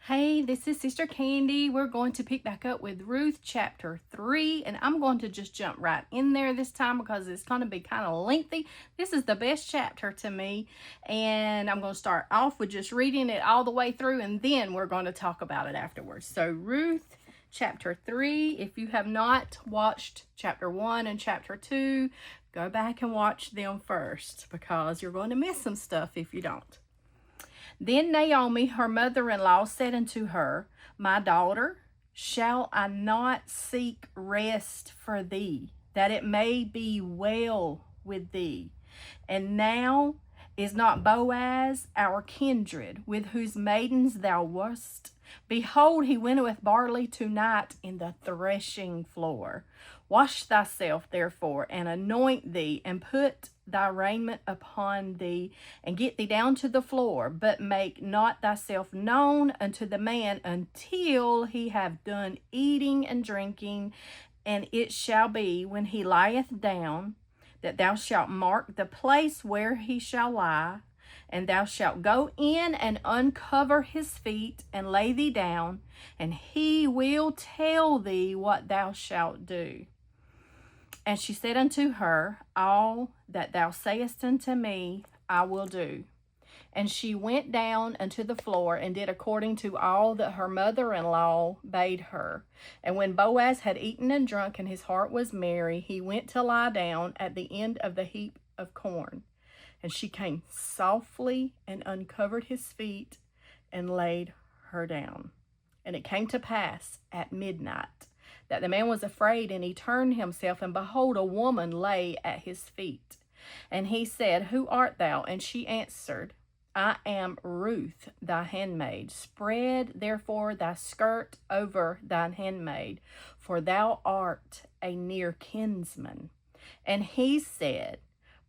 Hey, this is Sister Candy. We're going to pick back up with Ruth chapter 3, and I'm going to just jump right in there this time because it's going to be kind of lengthy. This is the best chapter to me, and I'm going to start off with just reading it all the way through, and then we're going to talk about it afterwards. So Ruth chapter 3, if you have not watched chapter 1 and chapter 2, go back and watch them first because you're going to miss some stuff if you don't. Then Naomi, her mother-in-law, said unto her, My daughter, shall I not seek rest for thee, that it may be well with thee? And now is not Boaz our kindred, with whose maidens thou wast? Behold, he winnoweth barley tonight in the threshing floor. Wash thyself, therefore, and anoint thee, and put thy raiment upon thee, and get thee down to the floor, but make not thyself known unto the man until he have done eating and drinking. And it shall be, when he lieth down, that thou shalt mark the place where he shall lie, and thou shalt go in and uncover his feet, and lay thee down, and he will tell thee what thou shalt do. And she said unto her, All that thou sayest unto me, I will do. And she went down unto the floor, and did according to all that her mother-in-law bade her. And when Boaz had eaten and drunk, and his heart was merry, he went to lie down at the end of the heap of corn. And she came softly and uncovered his feet, and laid her down. And it came to pass at midnight, that the man was afraid, and he turned himself, and behold, a woman lay at his feet. And he said, Who art thou? And she answered, I am Ruth, thy handmaid. Spread therefore thy skirt over thine handmaid, for thou art a near kinsman. And he said,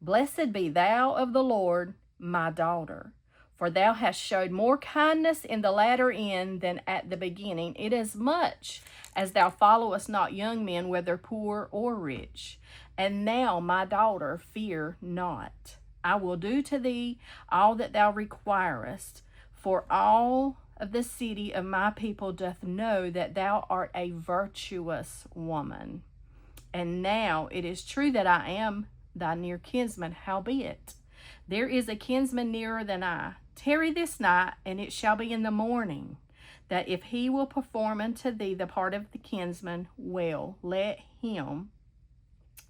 Blessed be thou of the Lord, my daughter, for thou hast showed more kindness in the latter end than at the beginning, inasmuch as thou followest not young men, whether poor or rich. And now, my daughter, fear not. I will do to thee all that thou requirest, for all of the city of my people doth know that thou art a virtuous woman. And now it is true that I am thy near kinsman, howbeit there is a kinsman nearer than I. Tarry this night, and it shall be in the morning, that if he will perform unto thee the part of the kinsman, well, let him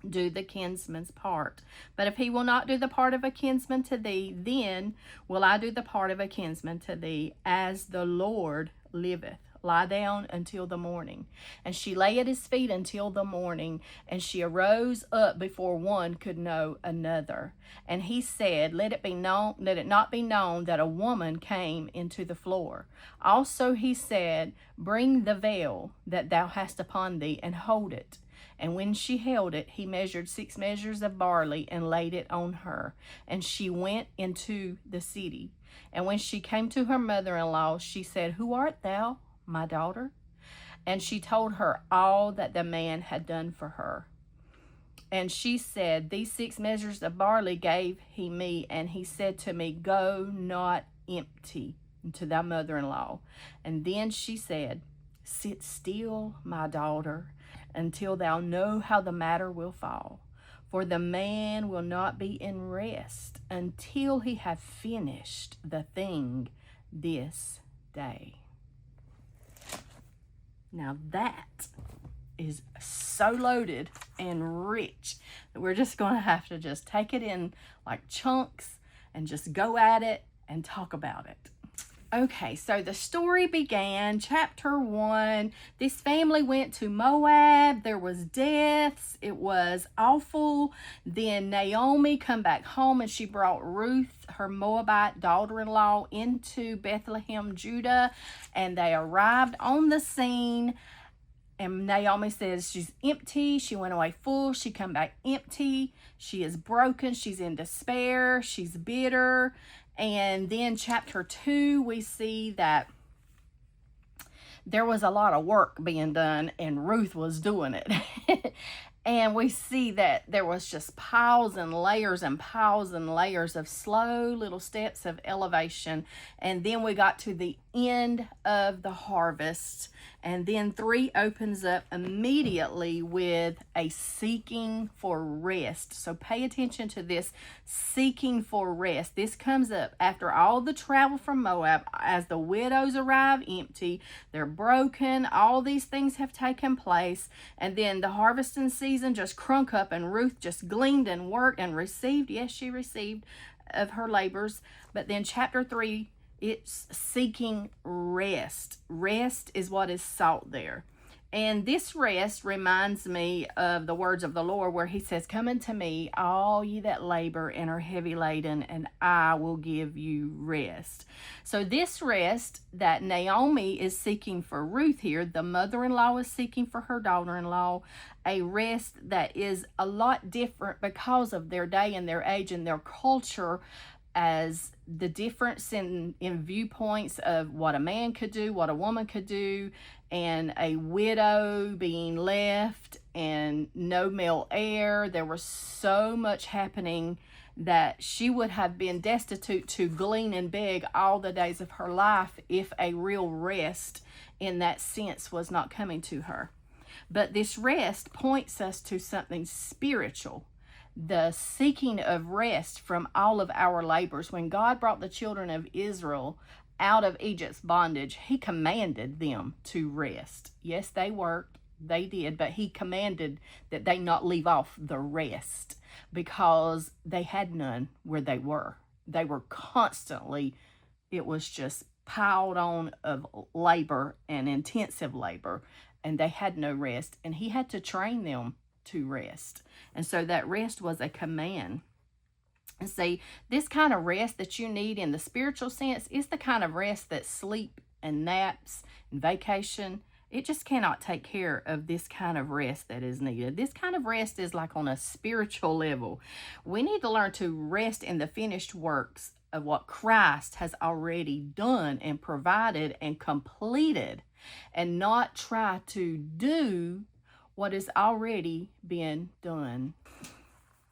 do the kinsman's part. But if he will not do the part of a kinsman to thee, then will I do the part of a kinsman to thee, as the Lord liveth. Lie down until the morning. And she lay at his feet until the morning, and she arose up before one could know another. And he said, Let it not be known that a woman came into the floor. Also he said, Bring the veil that thou hast upon thee, and hold it. And when she held it, he measured 6 measures of barley, and laid it on her. And she went into the city. And when she came to her mother-in-law, she said, Who art thou, my daughter? And she told her all that the man had done for her. And she said, These 6 measures of barley gave he me, and he said to me, Go not empty to thy mother-in-law. And then she said, Sit still, my daughter, until thou know how the matter will fall. For the man will not be in rest until he have finished the thing this day. Now that is so loaded and rich that we're just going to have to just take it in like chunks and just go at it and talk about it. Okay, so the story began, chapter 1. This family went to Moab. There was deaths. It was awful. Then Naomi come back home, and she brought Ruth, her Moabite daughter-in-law, into Bethlehem, Judah, and they arrived on the scene. And Naomi says she's empty. She went away full. She come back empty. She is broken. She's in despair. She's bitter. And then chapter 2, we see that there was a lot of work being done, and Ruth was doing it. And we see that there was just piles and layers of slow little steps of elevation. And then we got to the end of the harvest. And then 3 opens up immediately with a seeking for rest. So pay attention to this seeking for rest. This comes up after all the travel from Moab, as the widows arrive empty. They're broken. All these things have taken place. And then the harvesting season just crunk up, and Ruth just gleaned and worked and received. Yes, she received of her labors. But then chapter 3, it's seeking rest. Rest is what is sought there. And this rest reminds me of the words of the Lord where he says, "Come unto me, all ye that labor and are heavy laden, and I will give you rest." So this rest that Naomi is seeking for Ruth here, the mother-in-law is seeking for her daughter-in-law, a rest that is a lot different because of their day and their age and their culture, as the difference in viewpoints of what a man could do, what a woman could do, and a widow being left and no male heir. There was so much happening that she would have been destitute to glean and beg all the days of her life if a real rest in that sense was not coming to her. But this rest points us to something spiritual, the seeking of rest from all of our labors. When God brought the children of Israel out of Egypt's bondage, he commanded them to rest. Yes, they worked, they did, but he commanded that they not leave off the rest, because they had none where they were. They were constantly, it was just piled on of labor and intensive labor, and they had no rest, and he had to train them to rest. And so that rest was a command. And see, this kind of rest that you need in the spiritual sense is the kind of rest that sleep and naps and vacation, it just cannot take care of this kind of rest that is needed. This kind of rest is like on a spiritual level. We need to learn to rest in the finished works of what Christ has already done and provided and completed, and not try to do what has already been done.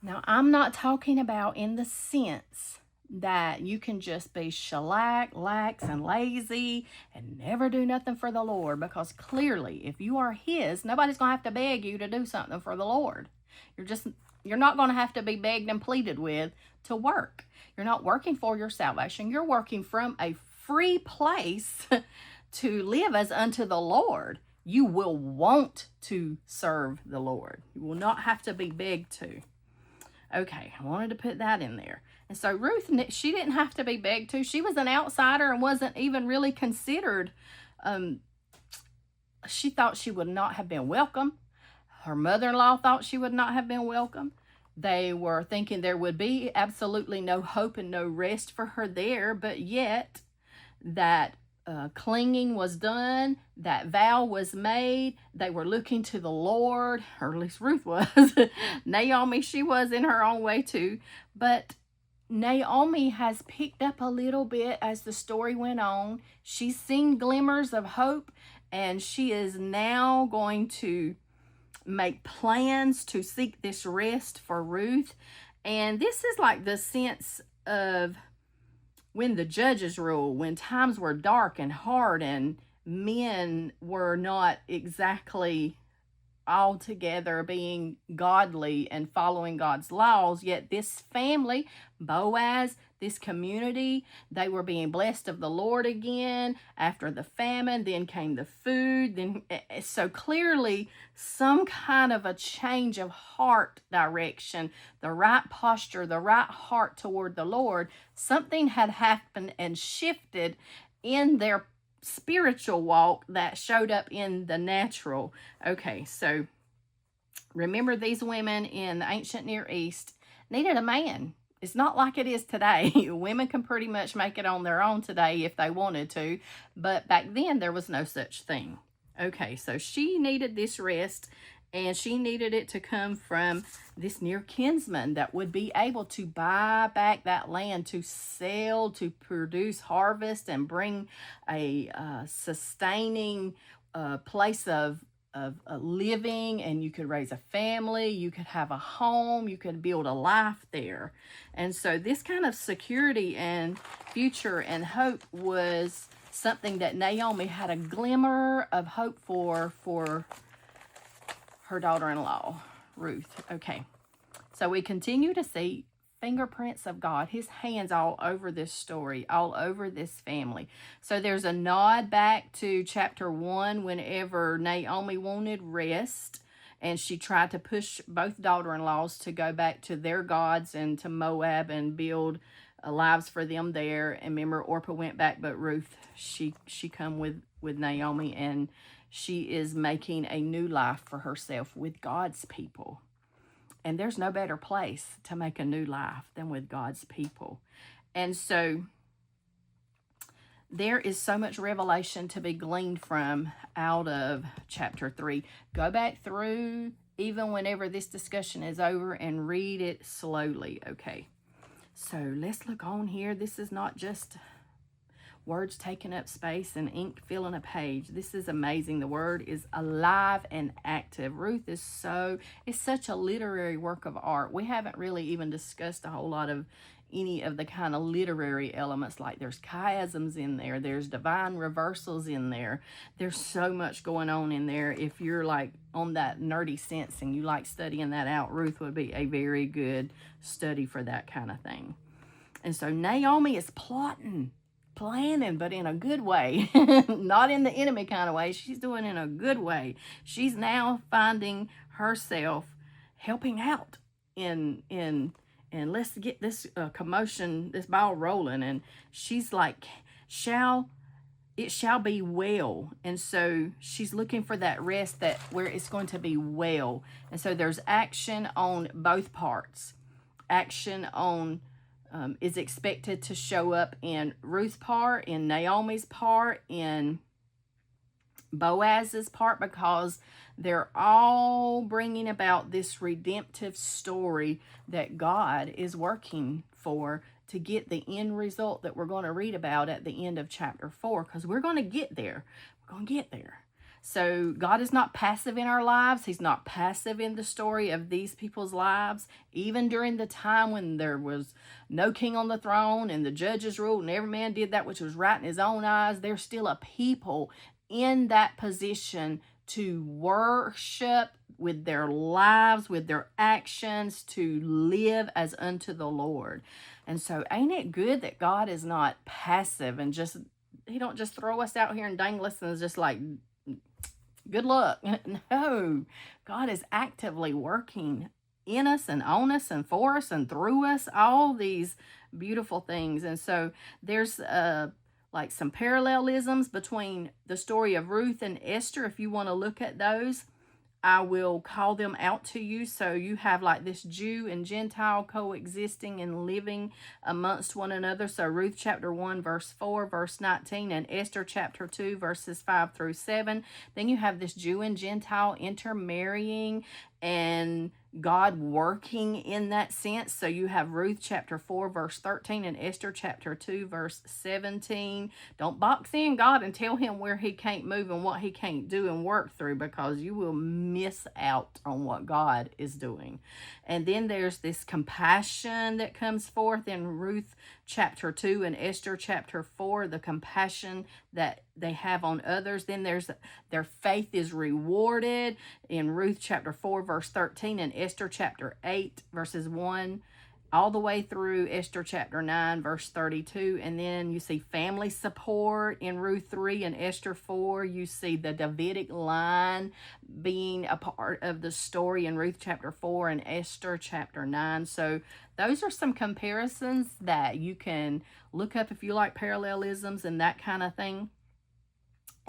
Now, I'm not talking about in the sense that you can just be shellac, lax, and lazy and never do nothing for the Lord, because clearly, if you are his, nobody's going to have to beg you to do something for the Lord. You're not going to have to be begged and pleaded with to work. You're not working for your salvation. You're working from a free place to live as unto the Lord. You will want to serve the Lord. You will not have to be begged to. Okay, I wanted to put that in there. And so Ruth, she didn't have to be begged to. She was an outsider and wasn't even really considered. She thought she would not have been welcome. Her mother-in-law thought she would not have been welcome. They were thinking there would be absolutely no hope and no rest for her there, but yet that clinging was done, that vow was made. They were looking to the Lord, or at least Ruth was. Naomi, she was in her own way too. But Naomi has picked up a little bit as the story went on. She's seen glimmers of hope, and she is now going to make plans to seek this rest for Ruth. And this is like the sense of when the judges ruled, when times were dark and hard and men were not exactly altogether being godly and following God's laws, yet this family, Boaz, this community, they were being blessed of the Lord again after the famine. Then came the food. Then, so clearly some kind of a change of heart direction, the right posture, the right heart toward the Lord. Something had happened and shifted in their spiritual walk that showed up in the natural. Okay, so remember, these women in the ancient Near East needed a man. It's not like it is today. Women can pretty much make it on their own today if they wanted to, but back then there was no such thing. Okay, so she needed this rest, and she needed it to come from this near kinsman that would be able to buy back that land, to sell, to produce harvest, and bring a sustaining place of living, and you could raise a family, you could have a home, you could build a life there. And so this kind of security and future and hope was something that Naomi had a glimmer of hope for her daughter-in-law, Ruth. Okay, so we continue to see fingerprints of God, his hands all over this story, all over this family. So there's a nod back to chapter 1 whenever Naomi wanted rest and she tried to push both daughter-in-laws to go back to their gods and to Moab and build lives for them there. And remember, Orpah went back, but Ruth, she come with Naomi, and she is making a new life for herself with God's people. And there's no better place to make a new life than with God's people. And so there is so much revelation to be gleaned from out of chapter 3. Go back through, even whenever this discussion is over, and read it slowly. Okay, so let's look on here. This is not just words taking up space and ink filling a page. This is amazing. The word is alive and active. Ruth is it's such a literary work of art. We haven't really even discussed a whole lot of any of the kind of literary elements, like there's chiasms in there, there's divine reversals in there. There's so much going on in there. If you're like on that nerdy sense and you like studying that out, Ruth would be a very good study for that kind of thing. And so Naomi is planning, but in a good way, not in the enemy kind of way. She's doing it in a good way. She's now finding herself helping out in let's get this commotion, this ball rolling. And she's like, it shall be well. And so she's looking for that rest, that where it's going to be well. And so there's action on both parts. Action on is expected to show up in Ruth's part, in Naomi's part, in Boaz's part, because they're all bringing about this redemptive story that God is working for to get the end result that we're going to read about at the end of chapter 4, because we're going to get there. We're going to get there. So God is not passive in our lives. He's not passive in the story of these people's lives. Even during the time when there was no king on the throne and the judges ruled and every man did that which was right in his own eyes, there's still a people in that position to worship with their lives, with their actions, to live as unto the Lord. And so ain't it good that God is not passive and he don't just throw us out here and dangle us and just like, good luck. No, God is actively working in us and on us and for us and through us, all these beautiful things. And so there's like some parallelisms between the story of Ruth and Esther. If you want to look at those, I will call them out to you. So you have like this Jew and Gentile coexisting and living amongst one another. So Ruth chapter 1 verse 4, verse 19, and Esther chapter 2 verses 5 through 7. Then you have this Jew and Gentile intermarrying and God working in that sense. So you have Ruth chapter 4 verse 13 and Esther chapter 2 verse 17. Don't box in God and tell him where he can't move and what he can't do and work through, because you will miss out on what God is doing. And then there's this compassion that comes forth in Ruth chapter 2 and Esther chapter 4, the compassion that they have on others. Then there's their faith is rewarded in Ruth chapter 4 verse 13 and Esther chapter 8 verses 1 all the way through Esther chapter 9 verse 32. And then you see family support in Ruth 3 and Esther 4. You see the Davidic line being a part of the story in Ruth chapter 4 and Esther chapter 9. So those are some comparisons that you can look up if you like parallelisms and that kind of thing.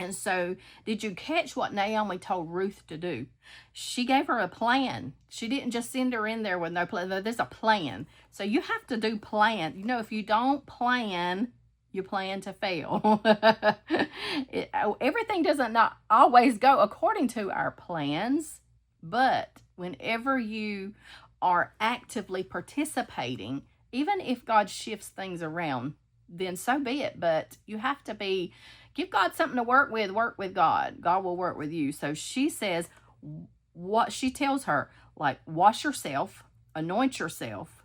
And so, did you catch what Naomi told Ruth to do? She gave her a plan. She didn't just send her in there with no plan. There's a plan. So you have to do plan. You know, if you don't plan, you plan to fail. Everything doesn't not always go according to our plans, but whenever you are actively participating, even if God shifts things around, then so be it. But you have to be give God something to work with God. God will work with you. So she says, what she tells her, like, wash yourself, anoint yourself,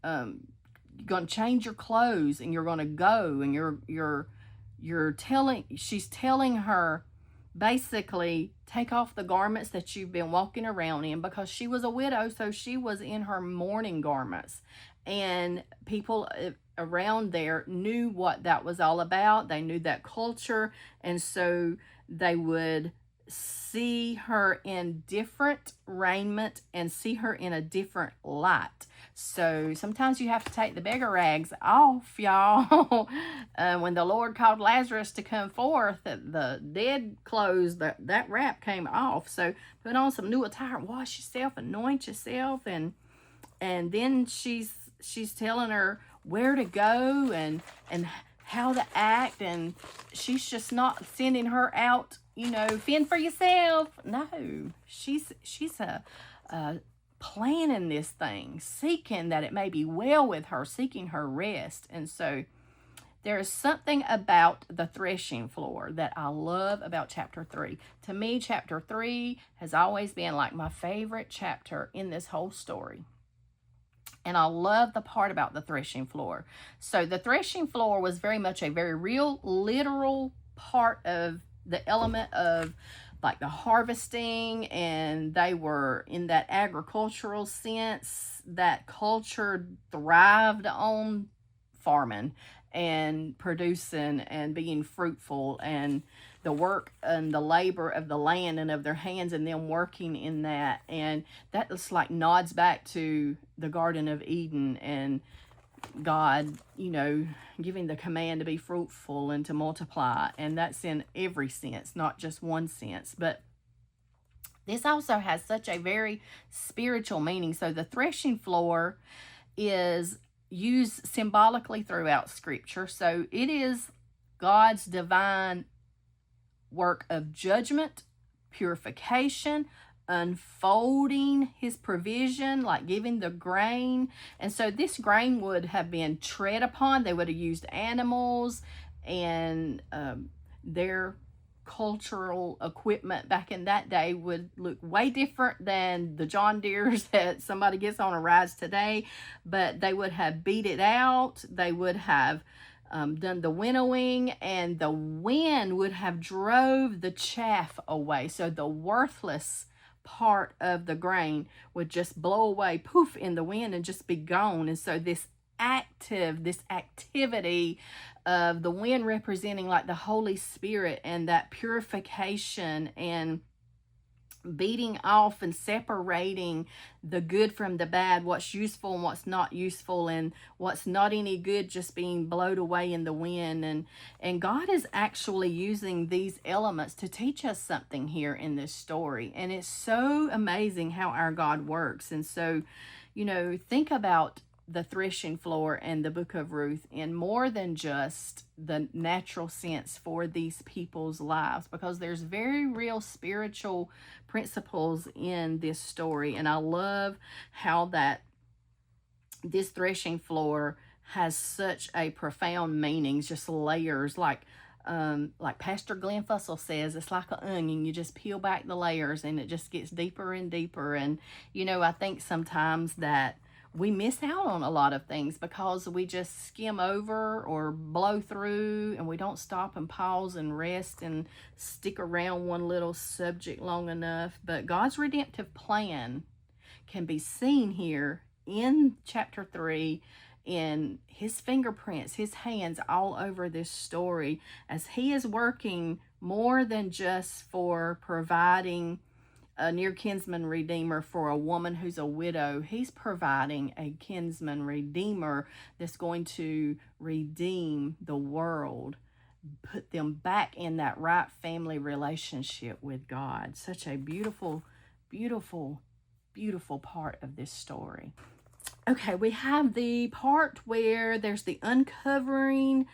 you're going to change your clothes, and you're going to go, and she's telling her, basically, take off the garments that you've been walking around in, because she was a widow, so she was in her mourning garments. And people around there knew what that was all about. They knew that culture, and so they would see her in different raiment and see her in a different light. So sometimes you have to take the beggar rags off, y'all. When the Lord called Lazarus to come forth, the dead clothes, that wrap came off. So put on some new attire, wash yourself, anoint yourself, and then she's telling her where to go and how to act, and she's just not sending her out, fend for yourself. No, she's planning this thing, seeking that it may be well with her, seeking her rest. And so there is something about the threshing floor that I love about chapter 3. To me, chapter 3 has always been like my favorite chapter in this whole story. And I love the part about the threshing floor. So the threshing floor was very much a very real, literal part of the element of like the harvesting, and they were in that agricultural sense. That culture thrived on farming and producing and being fruitful, and the work and the labor of the land and of their hands, and them working in that. And that just like nods back to the Garden of Eden, and God, giving the command to be fruitful and to multiply. And that's in every sense, not just one sense. But this also has such a very spiritual meaning. So the threshing floor is used symbolically throughout Scripture. So it is God's divine work of judgment, purification, unfolding his provision, like giving the grain. And so this grain would have been tread upon. They would have used animals, and their cultural equipment back in that day would look way different than the John Deeres that somebody gets on a rides today. But they would have beat it out. They would have done the winnowing, and the wind would have drove the chaff away. So the worthless part of the grain would just blow away, poof, in the wind, and just be gone. And so this activity of the wind representing like the Holy Spirit, and that purification and beating off and separating the good from the bad, what's useful and what's not useful, and what's not any good just being blown away in the wind. And God is actually using these elements to teach us something here in this story. And it's so amazing how our God works. And so, think about the threshing floor and the book of Ruth in more than just the natural sense for these people's lives, because there's very real spiritual principles in this story. And I love how that this threshing floor has such a profound meaning, just layers, like Pastor Glenn Fussell says, it's like an onion. You just peel back the layers and it just gets deeper and deeper. And I think sometimes that we miss out on a lot of things because we just skim over or blow through, and we don't stop and pause and rest and stick around one little subject long enough. But God's redemptive plan can be seen here in chapter 3, in his fingerprints, his hands all over this story, as he is working more than just for providing a near kinsman redeemer for a woman who's a widow. He's providing a kinsman redeemer that's going to redeem the world, put them back in that right family relationship with God. Such a beautiful, beautiful, beautiful part of this story. Okay, we have the part where there's the uncovering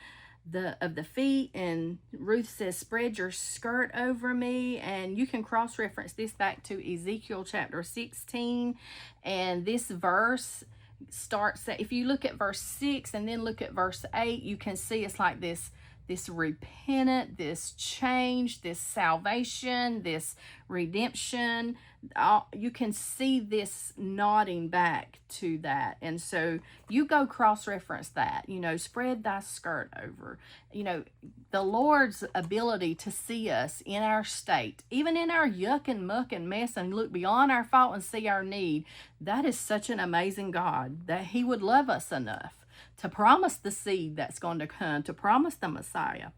of the feet, and Ruth says, spread your skirt over me. And you can cross-reference this back to Ezekiel chapter 16, and this verse starts at, if you look at verse 6 and then look at verse 8, you can see it's like this this repentant, this change, this salvation, this redemption. You can see this nodding back to that. And so you go cross-reference that, spread thy skirt over, the Lord's ability to see us in our state, even in our yuck and muck and mess, and look beyond our fault and see our need. That is such an amazing God, that he would love us enough to promise the seed that's going to come, to promise the Messiah.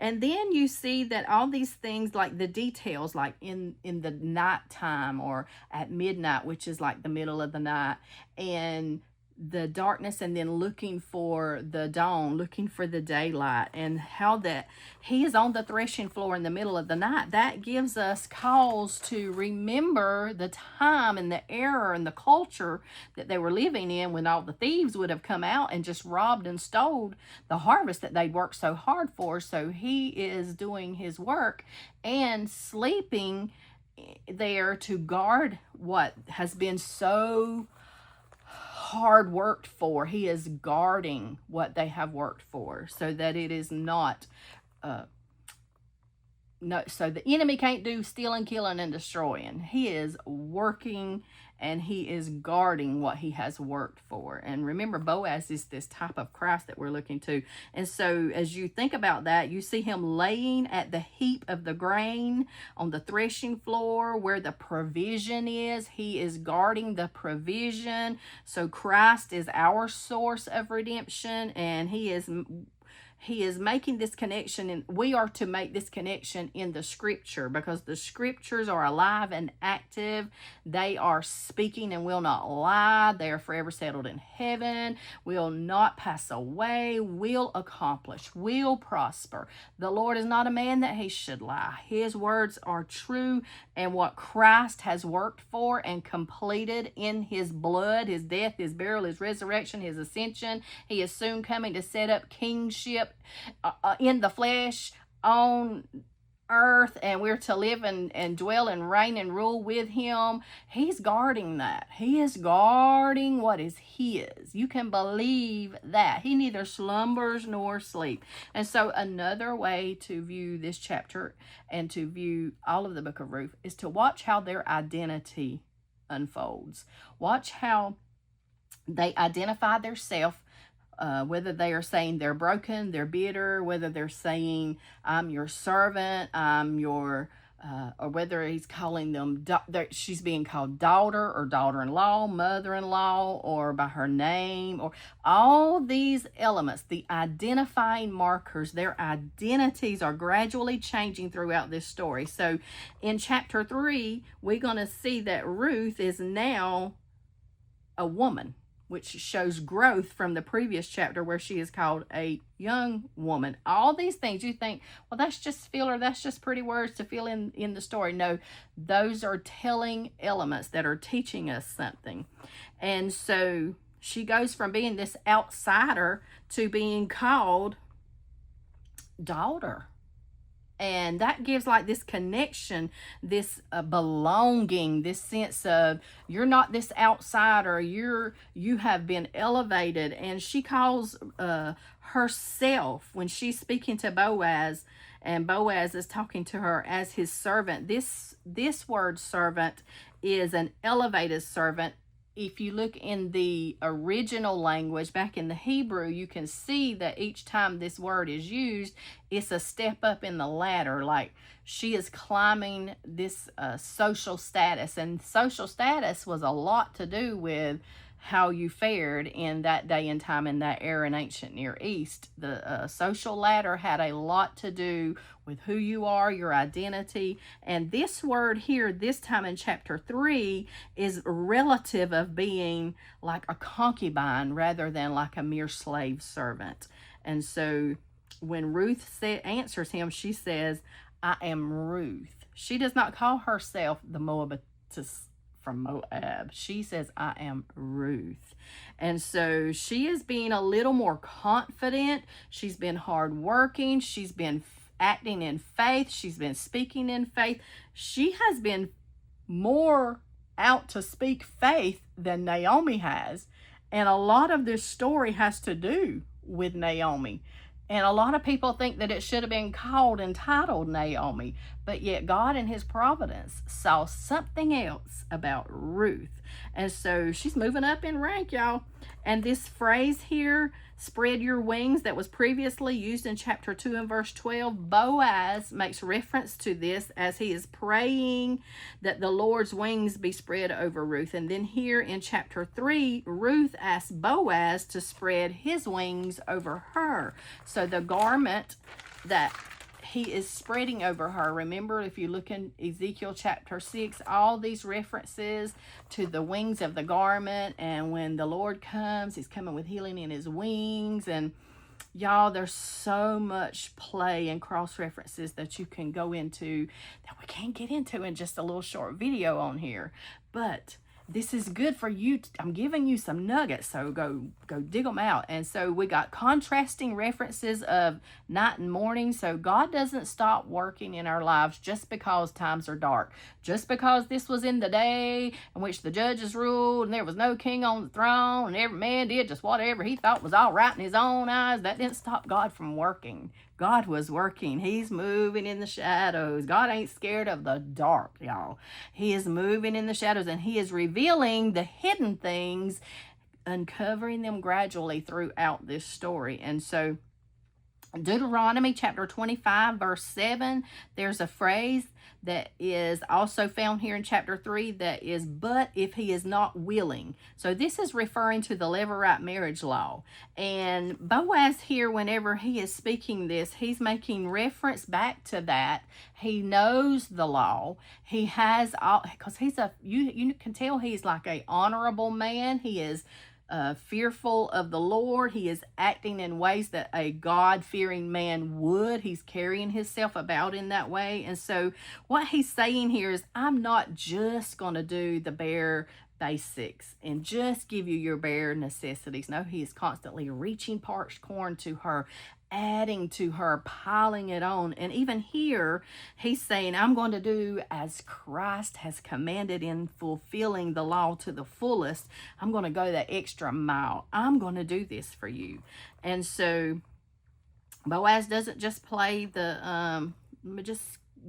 And then you see that all these things, like the details, like in the nighttime or at midnight, which is like the middle of the night, and the darkness, and then looking for the dawn, looking for the daylight, and how that he is on the threshing floor in the middle of the night. That gives us cause to remember the time and the era and the culture that they were living in, when all the thieves would have come out and just robbed and stole the harvest that they'd worked so hard for. So he is doing his work and sleeping there to guard what has been so hard worked for. He is guarding what they have worked for, so that it is not so the enemy can't do stealing, killing, and destroying. He is working, and he is guarding what he has worked for. And remember, Boaz is this type of Christ that we're looking to. And so as you think about that, you see him laying at the heap of the grain on the threshing floor where the provision is. He is guarding the provision. So Christ is our source of redemption, and he is making this connection, and we are to make this connection in the scripture, because the scriptures are alive and active. They are speaking and will not lie. They are forever settled in heaven, will not pass away, will accomplish, will prosper. The Lord is not a man that he should lie. His words are true, and what Christ has worked for and completed in his blood, his death, his burial, his resurrection, his ascension, he is soon coming to set up kingship in the flesh on earth, and we're to live and dwell and reign and rule with him. He's guarding that. He is guarding what is his. You can believe that. He neither slumbers nor sleep. And so another way to view this chapter and to view all of the book of Ruth is to watch how their identity unfolds. Watch how they identify their self. Whether they are saying they're broken, they're bitter, whether they're saying, I'm your servant, I'm your, or whether he's calling them, she's being called daughter or daughter-in-law, mother-in-law, or by her name, or all these elements, the identifying markers, their identities are gradually changing throughout this story. So in chapter 3, we're going to see that Ruth is now a woman, which shows growth from the previous chapter where she is called a young woman. All these things you think, well, that's just filler, that's just pretty words to fill in the story. No, those are telling elements that are teaching us something. And so she goes from being this outsider to being called daughter. And that gives like this connection, this belonging, this sense of you're not this outsider, you have been elevated. And she calls herself, when she's speaking to Boaz, and Boaz is talking to her as his servant. This word servant is an elevated servant. If you look in the original language, back in the Hebrew, you can see that each time this word is used, it's a step up in the ladder. Like she is climbing this social status. And social status was a lot to do with how you fared in that day and time in that era in ancient Near East. The social ladder had a lot to do with who you are, your identity. And this word here, this time in chapter 3, is relative of being like a concubine rather than like a mere slave servant. And so when Ruth answers him, she says, I am Ruth. She does not call herself the Moabitess from Moab. She says, I am Ruth. And so she is being a little more confident. She's been hardworking. She's been acting in faith. She's been speaking in faith. She has been more out to speak faith than Naomi has. And a lot of this story has to do with Naomi. And a lot of people think that it should have been called and titled Naomi, but yet God in his providence saw something else about Ruth. And so she's moving up in rank, y'all. And this phrase here, spread your wings, that was previously used in chapter 2 and verse 12, Boaz makes reference to this as he is praying that the Lord's wings be spread over Ruth. And then here in chapter 3, Ruth asks Boaz to spread his wings over her. So the garment that he is spreading over her. Remember, if you look in Ezekiel chapter 6, all these references to the wings of the garment, and when the Lord comes, he's coming with healing in his wings. And y'all, there's so much play and cross references that you can go into that we can't get into in just a little short video on here. But this is good for you. I'm giving you some nuggets, so go dig them out. And so we got contrasting references of night and morning. So God doesn't stop working in our lives just because times are dark. Just because this was in the day in which the judges ruled and there was no king on the throne and every man did just whatever he thought was all right in his own eyes, that didn't stop God from working. God was working. He's moving in the shadows. God ain't scared of the dark, y'all. He is moving in the shadows, and he is revealing the hidden things, uncovering them gradually throughout this story. And so Deuteronomy chapter 25 verse 7, there's a phrase that is also found here in chapter 3 that is, but if he is not willing. So this is referring to the Levirate marriage law. And Boaz here, whenever he is speaking this, he's making reference back to that. He knows the law. He has all, because he's you can tell he's like a honorable man. He is fearful of the Lord. He is acting in ways that a God-fearing man would. He's carrying himself about in that way. And so what he's saying here is, I'm not just going to do the bare basics and just give you your bare necessities. No, he is constantly reaching parched corn to her, adding to her, piling it on. And even here, he's saying, I'm going to do as Christ has commanded in fulfilling the law to the fullest. I'm going to go that extra mile. I'm going to do this for you. And so Boaz doesn't just play the, just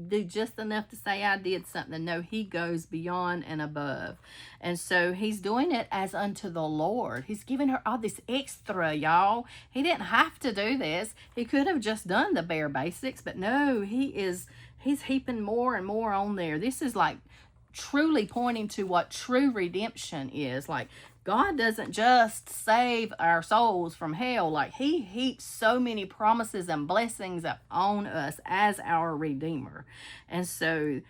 do just enough to say I did something. No, he goes beyond and above. And so he's doing it as unto the Lord. He's giving her all this extra, y'all. He didn't have to do this. He could have just done the bare basics, but no, he's heaping more and more on there. This is like truly pointing to what true redemption is. Like, God doesn't just save our souls from hell. Like, he heaps so many promises and blessings on us as our Redeemer. And so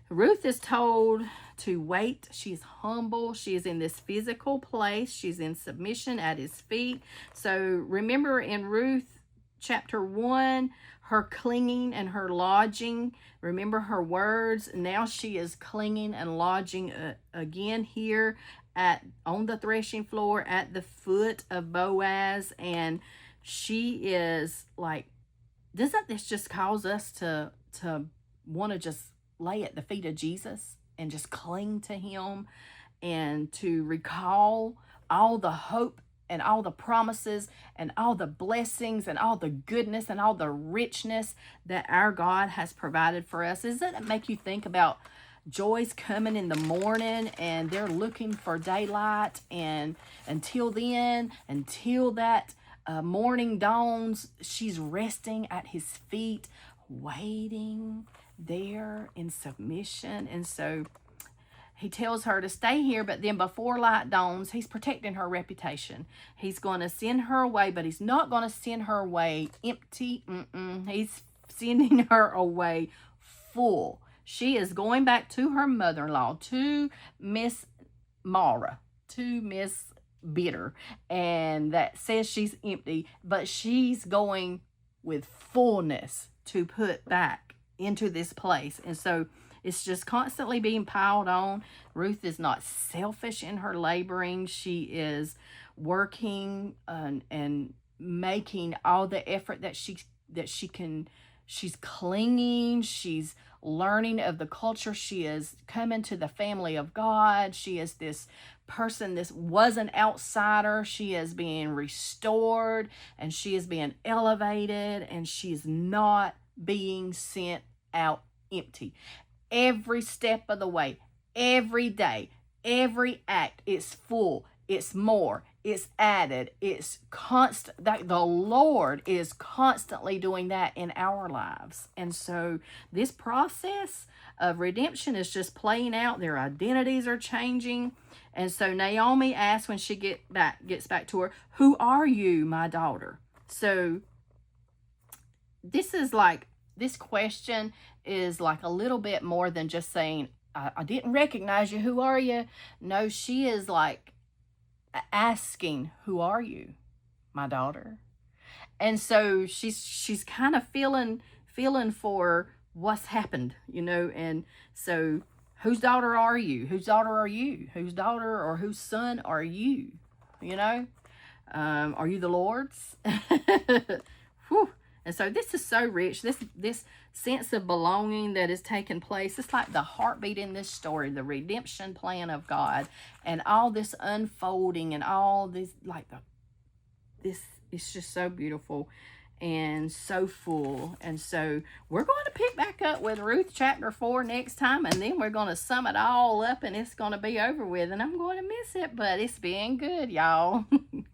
Ruth is told to wait. She's humble. She is in this physical place. She's in submission at his feet. So remember in Ruth chapter 1, her clinging and her lodging. Remember her words. Now she is clinging and lodging again here on the threshing floor at the foot of Boaz. And she is like, doesn't this just cause us to want to just lay at the feet of Jesus and just cling to him and to recall all the hope and all the promises and all the blessings and all the goodness and all the richness that our God has provided for us? Doesn't it make you think about joys coming in the morning and they're looking for daylight, and until that morning dawns, she's resting at his feet, waiting there in submission. And so he tells her to stay here, but then before light dawns, he's protecting her reputation. He's going to send her away, but he's not going to send her away empty. He's sending her away full. She is going back to her mother-in-law, to Miss Mara, to Miss Bitter, and that says she's empty, but she's going with fullness to put back into this place. And so it's just constantly being piled on. Ruth is not selfish in her laboring. She is working and making all the effort that she can she's clinging, she's learning of the culture, she is coming to the family of God, she is this person, this was an outsider, she is being restored, and she is being elevated, and she's not being sent out empty. Every step of the way, every day, every act is full, it's more, it's added, it's constant. That the Lord is constantly doing that in our lives. And so this process of redemption is just playing out. Their identities are changing. And so Naomi asks when she gets back to her, "Who are you, my daughter?" So this is like, this question is like a little bit more than just saying, I didn't recognize you. Who are you? No, she is like asking, "Who are you, my daughter?" And so she's kind of feeling for what's happened, you know. And so, whose daughter are you? Whose daughter are you? Whose daughter or whose son are you? You know, are you the Lord's? Whew. And so this is so rich. This sense of belonging that is taking place. It's like the heartbeat in this story, the redemption plan of God, and all this unfolding and all this, like this, it's just so beautiful and so full. And so we're going to pick back up with Ruth chapter 4 next time, and then we're going to sum it all up, and it's going to be over with, and I'm going to miss it, but it's been good, y'all.